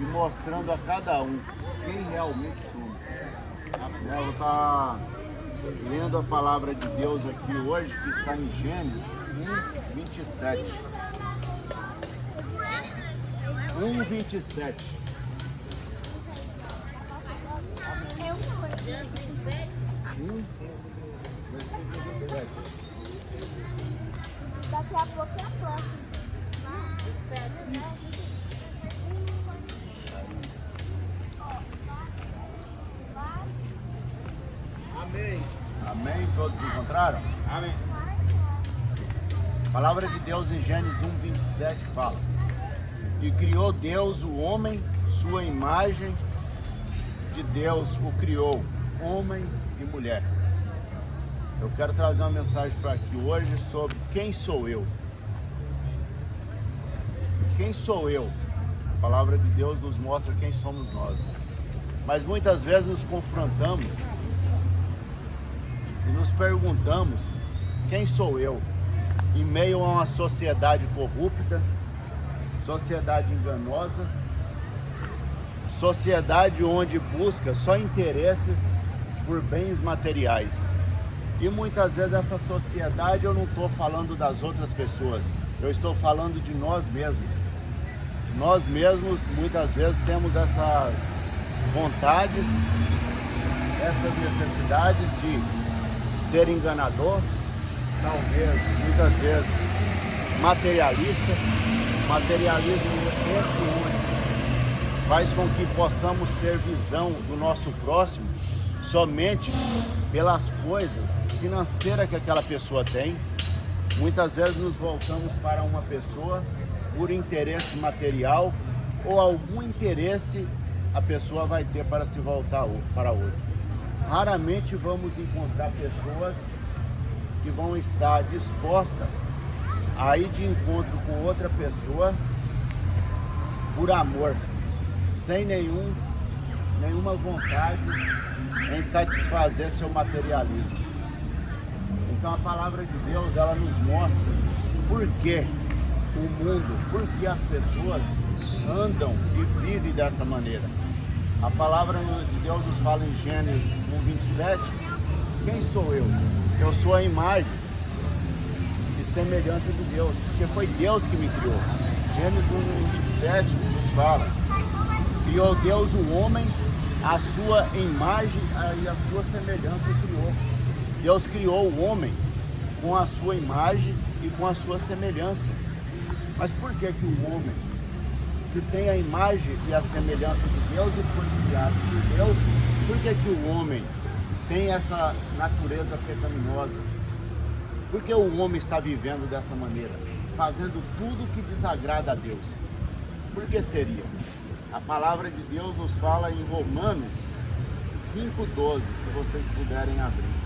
e mostrando a cada um quem realmente somos. Eu vou estar lendo a palavra de Deus aqui hoje, que está em Gênesis 1:27. 1:27. Daqui a pouco é a próxima. Amém. Amém? Todos encontraram? Amém. A palavra de Deus em Gênesis 1:27 fala: E criou Deus o homem, sua imagem de Deus o criou, homem e mulher. Eu quero trazer uma mensagem para aqui hoje sobre quem sou eu. Quem sou eu? A palavra de Deus nos mostra quem somos nós. Mas muitas vezes nos confrontamos e nos perguntamos: quem sou eu? Em meio a uma sociedade corrupta, sociedade enganosa, sociedade onde busca só interesses por bens materiais. E muitas vezes essa sociedade, eu não estou falando das outras pessoas, eu estou falando de nós mesmos. Nós mesmos muitas vezes temos essas vontades, essas necessidades de ser enganador, talvez, muitas vezes, materialista. Materialismo esse único faz com que possamos ter visão do nosso próximo somente pelas coisas financeiras que aquela pessoa tem. Muitas vezes nos voltamos para uma pessoa por interesse material ou algum interesse a pessoa vai ter para se voltar para outra. Raramente vamos encontrar pessoas que vão estar dispostas a ir de encontro com outra pessoa por amor, sem nenhuma vontade em satisfazer seu materialismo. Então a palavra de Deus, ela nos mostra por que o mundo, por que as pessoas andam e vivem dessa maneira. A palavra de Deus nos fala em Gênesis 1:27, quem sou eu? Eu sou a imagem e semelhança de Deus, porque foi Deus que me criou. Gênesis 1:27 nos fala: criou Deus o homem, a sua imagem e a sua semelhança criou. Deus criou o homem com a sua imagem e com a sua semelhança. Mas por que o homem, se tem a imagem e a semelhança de Deus e foi criado por Deus, por que o homem tem essa natureza pecaminosa? Por que o homem está vivendo dessa maneira, fazendo tudo que desagrada a Deus? Por que seria? A palavra de Deus nos fala em Romanos 5:12, se vocês puderem abrir.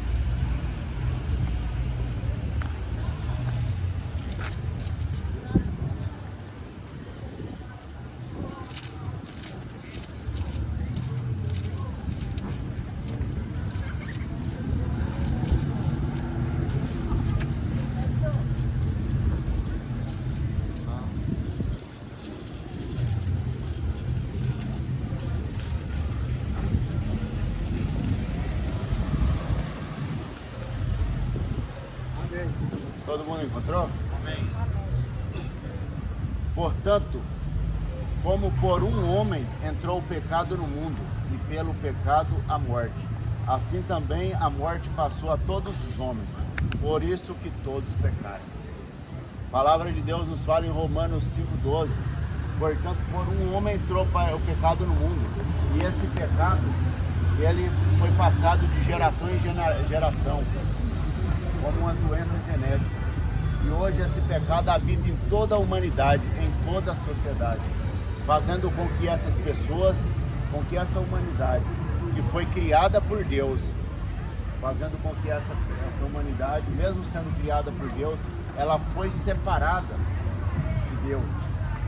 Todo mundo encontrou? Amém. Portanto, como por um homem entrou o pecado no mundo, e pelo pecado a morte, assim também a morte passou a todos os homens, por isso que todos pecaram. A palavra de Deus nos fala em Romanos 5:12, portanto, por um homem entrou o pecado no mundo, e esse pecado, ele foi passado de geração em geração, como uma doença genética. E hoje esse pecado habita em toda a humanidade, em toda a sociedade, fazendo com que essas pessoas, com que essa humanidade, que foi criada por Deus, fazendo com que essa humanidade, mesmo sendo criada por Deus, ela foi separada de Deus.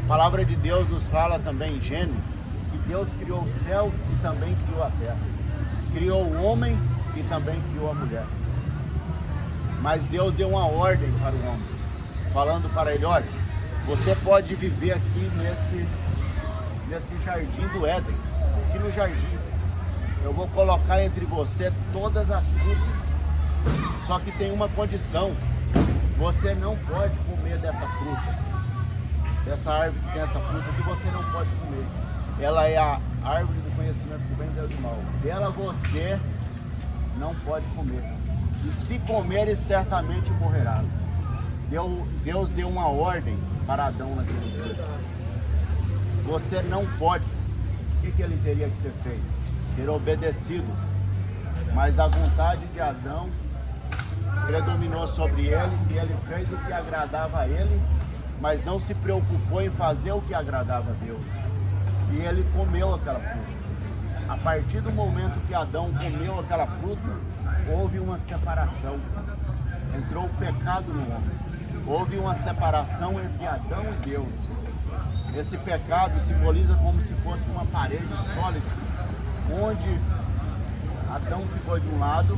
A palavra de Deus nos fala também em Gênesis, que Deus criou o céu e também criou a terra. Criou o homem e também criou a mulher. Mas Deus deu uma ordem para o homem, falando para ele: olha, você pode viver aqui nesse jardim do Éden, aqui no jardim. Eu vou colocar entre você todas as frutas. Só que tem uma condição. Você não pode comer dessa fruta. Dessa árvore que tem essa fruta que você não pode comer. Ela é a árvore do conhecimento do bem e do mal. Dela você não pode comer. E se comeres, certamente morrerás. Deus deu uma ordem para Adão naquele dia. Você não pode. O que ele teria que ter feito? Ter obedecido, mas a vontade de Adão predominou sobre ele e ele fez o que agradava a ele, mas não se preocupou em fazer o que agradava a Deus. E ele comeu aquela fruta. A partir do momento que Adão comeu aquela fruta, houve uma separação. Entrou o pecado no homem. Houve uma separação entre Adão e Deus. Esse pecado simboliza como se fosse uma parede sólida, onde Adão ficou de um lado,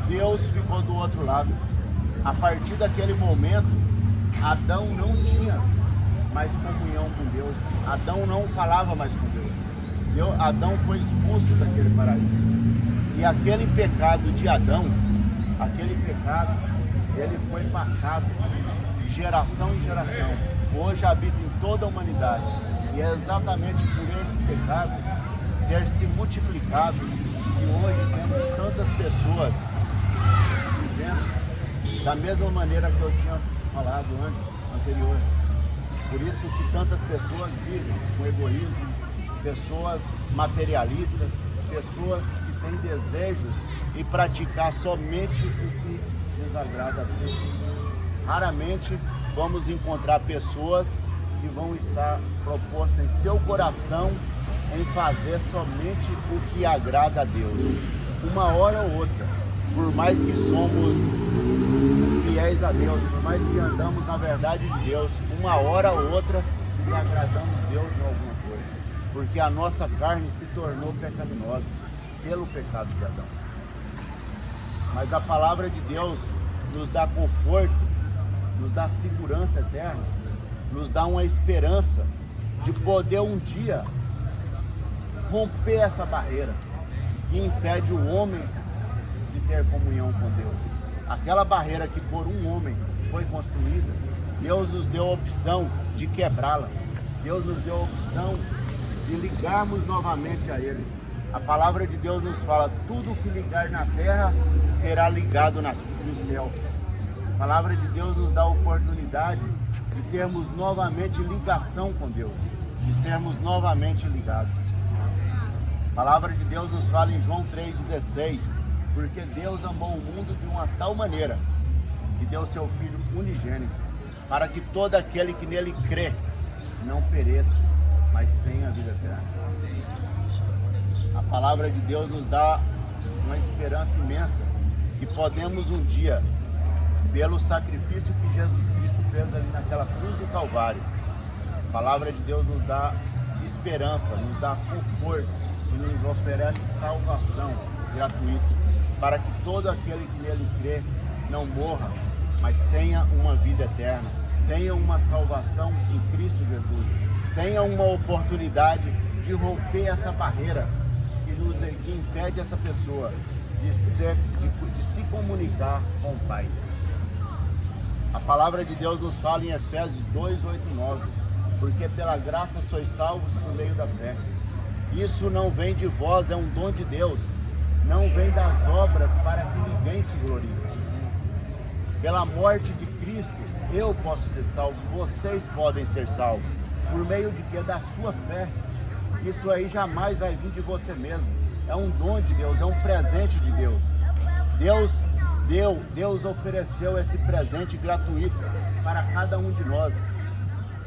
Deus ficou do outro lado. A partir daquele momento, Adão não tinha mais comunhão com Deus. Adão não falava mais com Deus. Adão foi expulso daquele paraíso. E aquele pecado de Adão, aquele pecado, ele foi passado de geração em geração. Hoje habita em toda a humanidade. E é exatamente por esse pecado ter se multiplicado, e hoje temos tantas pessoas vivendo da mesma maneira que eu tinha falado anterior. Por isso que tantas pessoas vivem com egoísmo, pessoas materialistas, pessoas que têm desejos e praticar somente o que desagrada a Deus. Raramente vamos encontrar pessoas que vão estar propostas em seu coração em fazer somente o que agrada a Deus. Uma hora ou outra, por mais que somos fiéis a Deus, por mais que andamos na verdade de Deus, uma hora ou outra desagradamos Deus em alguma coisa, porque a nossa carne se tornou pecaminosa pelo pecado de Adão. Mas a palavra de Deus nos dá conforto, nos dá segurança eterna, nos dá uma esperança de poder um dia romper essa barreira que impede o homem de ter comunhão com Deus. Aquela barreira que por um homem foi construída, Deus nos deu a opção de quebrá-la. Deus nos deu a opção de ligarmos novamente a Ele. A palavra de Deus nos fala: tudo que ligar na terra será ligado no céu. A palavra de Deus nos dá a oportunidade de termos novamente ligação com Deus, de sermos novamente ligados. A palavra de Deus nos fala em João 3,16, porque Deus amou o mundo de uma tal maneira que deu seu Filho unigênito, para que todo aquele que nele crê não pereça, mas tenha a vida eterna. A palavra de Deus nos dá uma esperança imensa, que podemos um dia, pelo sacrifício que Jesus Cristo fez ali naquela cruz do Calvário, a palavra de Deus nos dá esperança, nos dá conforto e nos oferece salvação gratuita, para que todo aquele que nele crê não morra, mas tenha uma vida eterna, tenha uma salvação em Cristo Jesus, tenha uma oportunidade de romper essa barreira que impede essa pessoa de se comunicar com o Pai. A palavra de Deus nos fala em Efésios 2, 8 e 9, porque pela graça sois salvos por meio da fé. Isso não vem de vós, é um dom de Deus, não vem das obras para que ninguém se glorie. Pela morte de Cristo, eu posso ser salvo, vocês podem ser salvos. Por meio de quê? Da sua fé. Isso aí jamais vai vir de você mesmo. É um dom de Deus, é um presente de Deus. Deus ofereceu esse presente gratuito para cada um de nós.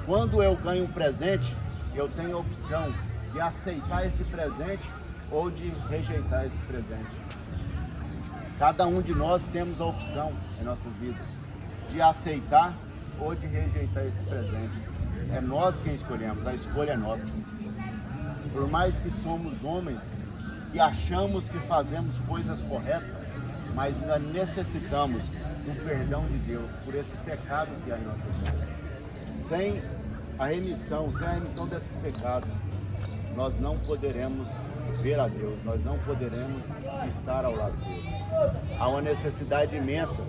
Quando eu ganho um presente, eu tenho a opção de aceitar esse presente ou de rejeitar esse presente. Cada um de nós temos a opção em nossas vidas de aceitar ou de rejeitar esse presente. É nós quem escolhemos, a escolha é nossa. Por mais que somos homens e achamos que fazemos coisas corretas, mas ainda necessitamos do perdão de Deus por esse pecado que há em nossas vidas. Sem a remissão desses pecados, nós não poderemos ver a Deus, nós não poderemos estar ao lado dele. Há uma necessidade imensa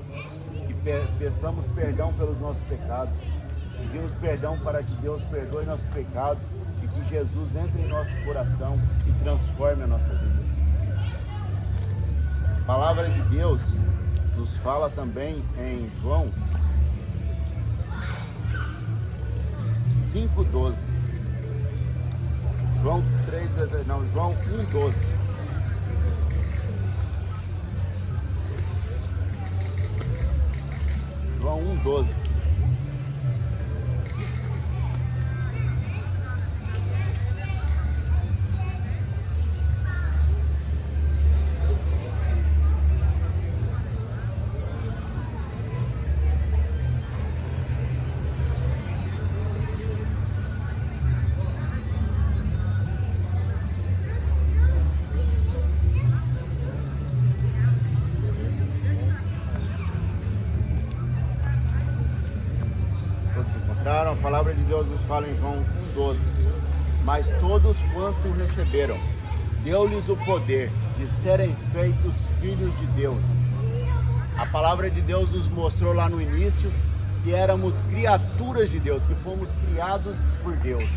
que peçamos perdão pelos nossos pecados, pedimos perdão para que Deus perdoe nossos pecados e que Jesus entre em nosso coração e transforme a nossa vida. A palavra de Deus nos fala também em João 5,12. João 3,16, não, João 1,12. João 1,12. A palavra de Deus nos fala em João 1,12. Mas todos quanto receberam, deu-lhes o poder de serem feitos filhos de Deus. A palavra de Deus nos mostrou lá no início que éramos criaturas de Deus, que fomos criados por Deus,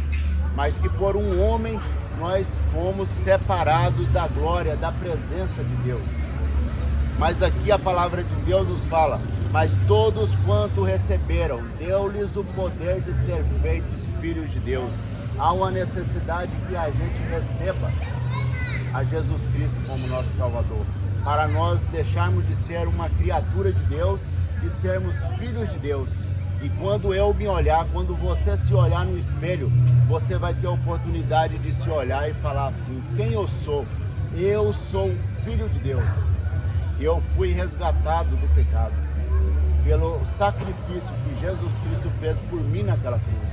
mas que por um homem nós fomos separados da glória, da presença de Deus. Mas aqui a palavra de Deus nos fala: mas todos quanto receberam, deu-lhes o poder de ser feitos filhos de Deus. Há uma necessidade que a gente receba a Jesus Cristo como nosso Salvador, para nós deixarmos de ser uma criatura de Deus e sermos filhos de Deus. E quando eu me olhar, quando você se olhar no espelho, você vai ter a oportunidade de se olhar e falar assim: quem eu sou? Eu sou filho de Deus. Eu fui resgatado do pecado pelo sacrifício que Jesus Cristo fez por mim naquela cruz.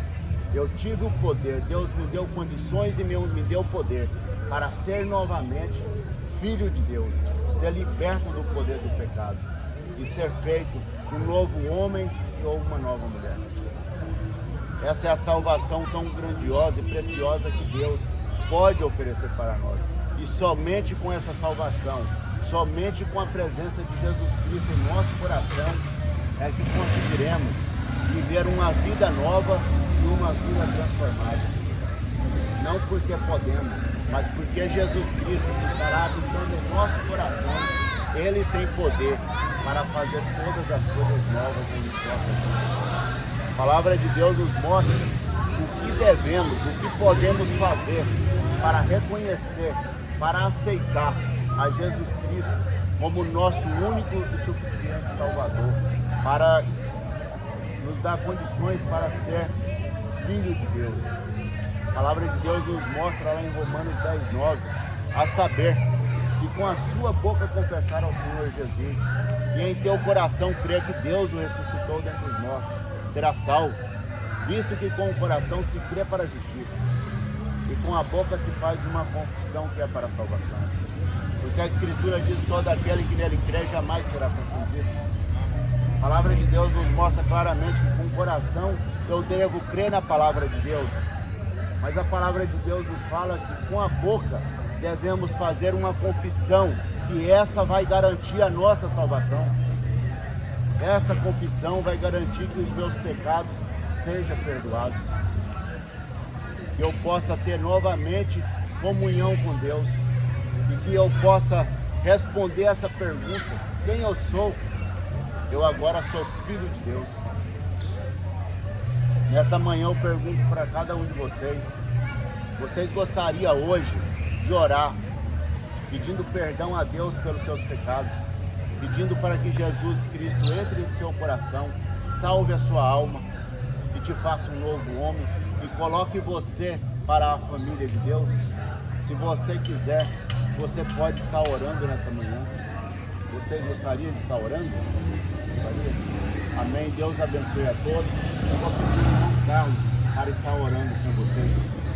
Eu tive o poder, Deus me deu condições e me deu poder para ser novamente filho de Deus, ser liberto do poder do pecado e ser feito um novo homem ou uma nova mulher. Essa é a salvação tão grandiosa e preciosa que Deus pode oferecer para nós. E somente com essa salvação, somente com a presença de Jesus Cristo em nosso coração, é que conseguiremos viver uma vida nova e uma vida transformada. Não porque podemos, mas porque Jesus Cristo que estará habitando em nosso coração, Ele tem poder para fazer todas as coisas novas em nossa vida. A palavra de Deus nos mostra o que devemos, o que podemos fazer para reconhecer, para aceitar a Jesus Cristo como nosso único e suficiente Salvador, para nos dar condições para ser filho de Deus. A palavra de Deus nos mostra lá em Romanos 10:9, a saber, se com a sua boca confessar ao Senhor Jesus e em teu coração crer que Deus o ressuscitou dentre os mortos, será salvo, visto que com o coração se crê para a justiça e com a boca se faz uma confissão que é para a salvação. Porque a Escritura diz: todo aquele que nele crê jamais será confundido. A palavra de Deus nos mostra claramente que com o coração eu devo crer na palavra de Deus, mas a palavra de Deus nos fala que com a boca devemos fazer uma confissão, que essa vai garantir a nossa salvação. Essa confissão vai garantir que os meus pecados sejam perdoados, que eu possa ter novamente comunhão com Deus e que eu possa responder essa pergunta: quem eu sou? Eu agora sou filho de Deus. Nessa manhã eu pergunto para cada um de vocês: vocês gostariam hoje de orar, pedindo perdão a Deus pelos seus pecados, pedindo para que Jesus Cristo entre em seu coração, salve a sua alma e te faça um novo homem e coloque você para a família de Deus? Se você quiser, você pode estar orando nessa manhã. Vocês gostariam de estar orando? Gostaria? Amém. Deus abençoe a todos. Eu vou pedir o irmão Carlos para estar orando com vocês.